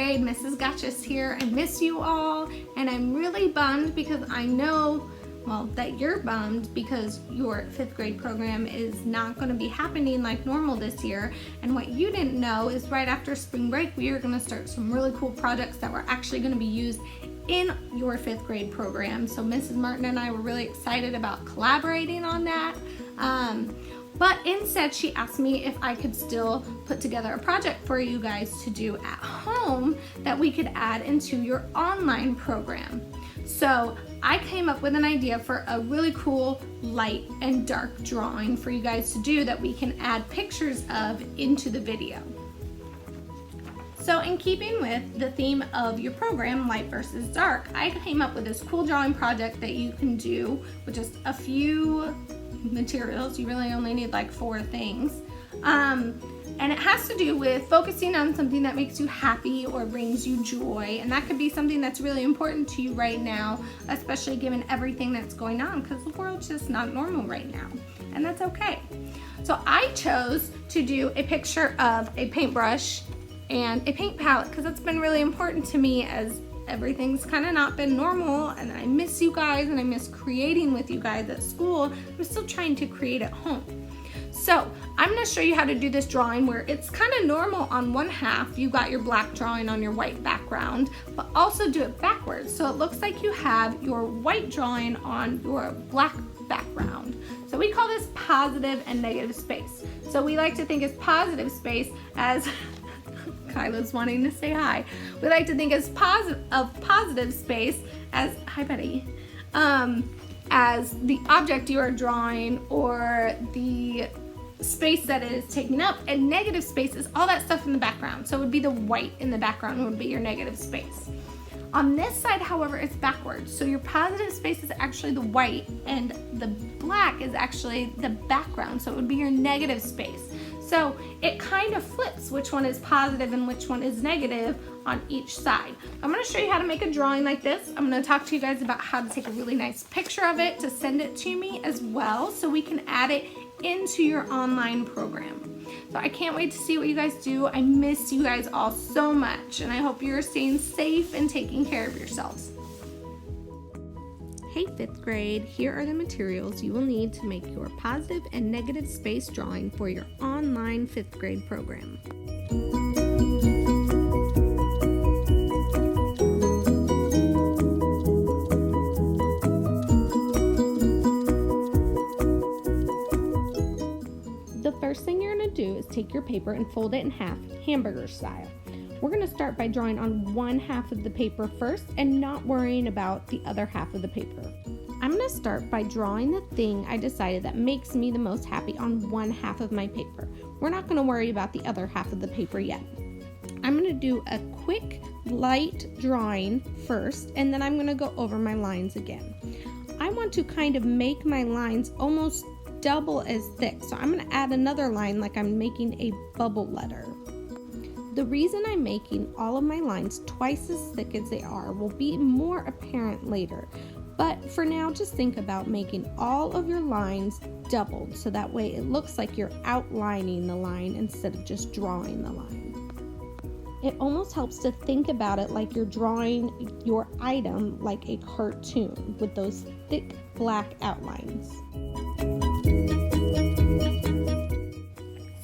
grade. Mrs. Gotcha's here. I miss you all, and I'm really bummed because I know, well, that you're bummed because your 5th grade program is not going to be happening like normal this year. And what you didn't know is right after spring break, we are going to start some really cool projects that were actually going to be used in your 5th grade program. So Mrs. Martin and I were really excited about collaborating on that. But instead, she asked me if I could still put together a project for you guys to do at home that we could add into your online program. So I came up with an idea for a really cool light and dark drawing for you guys to do that we can add pictures of into the video. So in keeping with the theme of your program, light versus dark, I came up with this cool drawing project that you can do with just a few materials. You really only need like 4 things. And it has to do with focusing on something that makes you happy or brings you joy. And that could be something that's really important to you right now, especially given everything that's going on, because the world's just not normal right now. And that's okay. So I chose to do a picture of a paintbrush and a paint palette because that's been really important to me as everything's kind of not been normal, and I miss you guys and I miss creating with you guys at school. I'm still trying to create at home. So I'm going to show you how to do this drawing where it's kind of normal on one half. You got your black drawing on your white background, but also do it backwards. So it looks like you have your white drawing on your black background. So we call this positive and negative space. So we like to think of positive space as Kyla's wanting to say hi. We like to think of positive space as, hi buddy, as the object you are drawing or the space that it is taking up, and negative space is all that stuff in the background. So it would be the white in the background would be your negative space. On this side, however, it's backwards. So your positive space is actually the white and the black is actually the background. So it would be your negative space. So it kind of flips which one is positive and which one is negative on each side. I'm going to show you how to make a drawing like this. I'm going to talk to you guys about how to take a really nice picture of it to send it to me as well so we can add it into your online program. So I can't wait to see what you guys do. I miss you guys all so much, and I hope you're staying safe and taking care of yourselves. Hey 5th grade, here are the materials you will need to make your positive and negative space drawing for your online 5th grade program. The first thing you're going to do is take your paper and fold it in half, hamburger style. We're going to start by drawing on one half of the paper first and not worrying about the other half of the paper. I'm going to start by drawing the thing I decided that makes me the most happy on one half of my paper. We're not going to worry about the other half of the paper yet. I'm going to do a quick light drawing first, and then I'm going to go over my lines again. I want to kind of make my lines almost double as thick, so I'm going to add another line like I'm making a bubble letter. The reason I'm making all of my lines twice as thick as they are will be more apparent later, but for now just think about making all of your lines doubled so that way it looks like you're outlining the line instead of just drawing the line. It almost helps to think about it like you're drawing your item like a cartoon with those thick black outlines.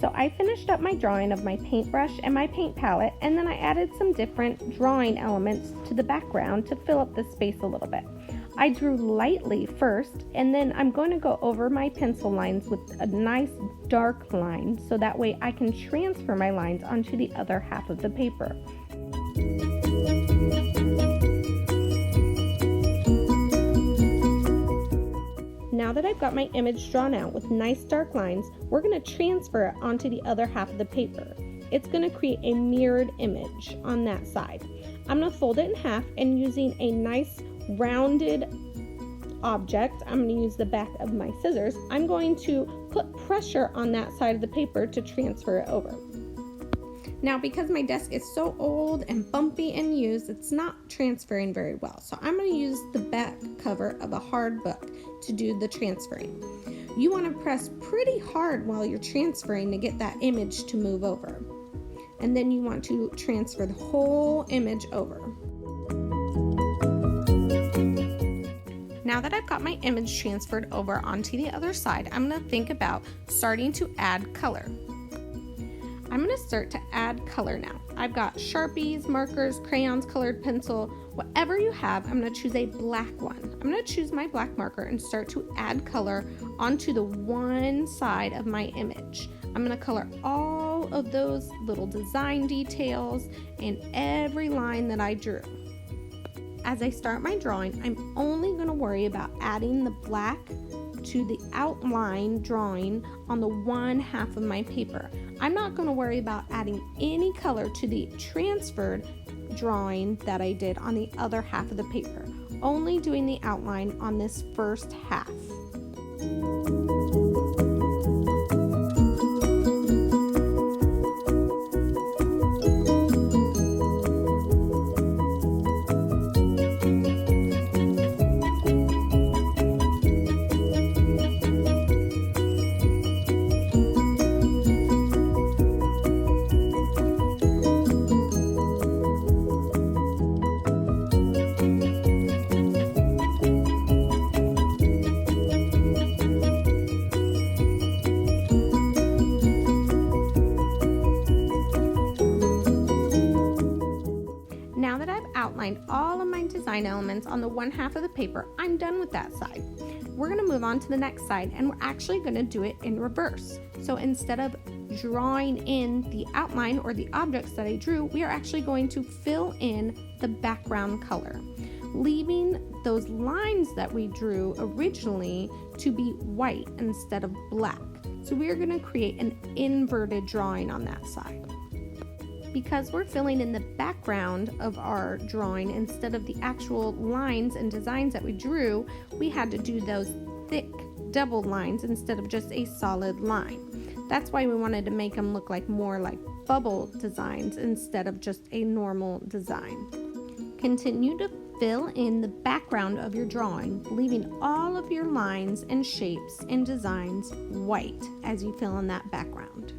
So I finished up my drawing of my paintbrush and my paint palette, and then I added some different drawing elements to the background to fill up the space a little bit. I drew lightly first, and then I'm going to go over my pencil lines with a nice dark line so that way I can transfer my lines onto the other half of the paper. Now that I've got my image drawn out with nice dark lines, we're going to transfer it onto the other half of the paper. It's going to create a mirrored image on that side. I'm going to fold it in half, and using a nice rounded object, I'm going to use the back of my scissors, I'm going to put pressure on that side of the paper to transfer it over. Now, because my desk is so old and bumpy and used, it's not transferring very well. So I'm going to use the back cover of a hard book to do the transferring. You want to press pretty hard while you're transferring to get that image to move over. and then you want to transfer the whole image over. Now that I've got my image transferred over onto the other side, I'm going to think about starting to add color. I'm going to start to add color now. I've got Sharpies, markers, crayons, colored pencil, whatever you have. I'm going to choose a black one. I'm going to choose my black marker and start to add color onto the one side of my image. I'm going to color all of those little design details and every line that I drew. As I start my drawing, I'm only going to worry about adding the black to the outline drawing on the one half of my paper. I'm not going to worry about adding any color to the transferred drawing that I did on the other half of the paper, only doing the outline on this first half. Outlined all of my design elements on the one half of the paper, I'm done with that side. We're going to move on to the next side, and we're actually going to do it in reverse. So instead of drawing in the outline or the objects that I drew, we are actually going to fill in the background color, leaving those lines that we drew originally to be white instead of black. So we are going to create an inverted drawing on that side. Because we're filling in the background of our drawing instead of the actual lines and designs that we drew, we had to do those thick double lines instead of just a solid line. That's why we wanted to make them look like more like bubble designs instead of just a normal design. Continue to fill in the background of your drawing, leaving all of your lines and shapes and designs white as you fill in that background.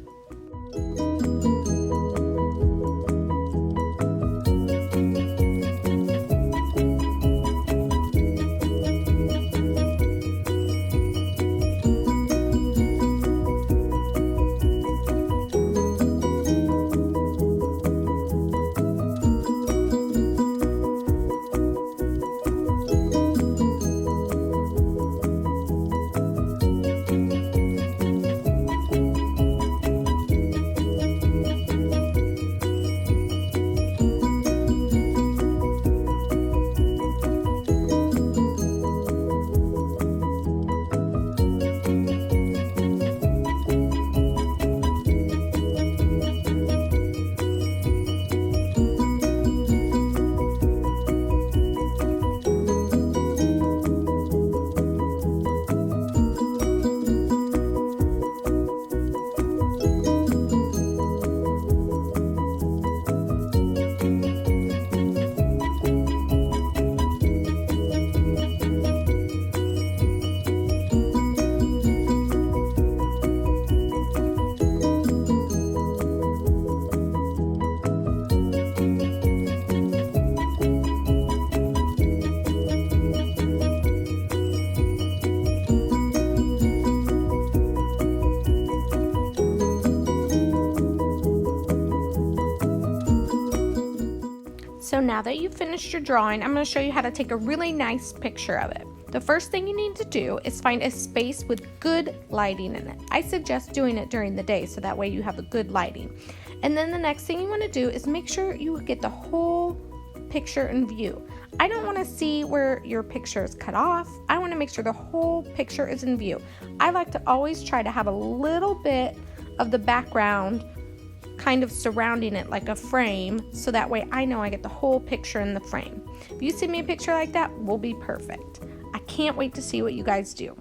So now that you've finished your drawing, I'm going to show you how to take a really nice picture of it. The first thing you need to do is find a space with good lighting in it. I suggest doing it during the day so that way you have a good lighting. And then the next thing you want to do is make sure you get the whole picture in view. I don't want to see where your picture is cut off. I want to make sure the whole picture is in view. I like to always try to have a little bit of the background kind of surrounding it like a frame, so that way I know I get the whole picture in the frame. If you send me a picture like that, we'll be perfect. I can't wait to see what you guys do.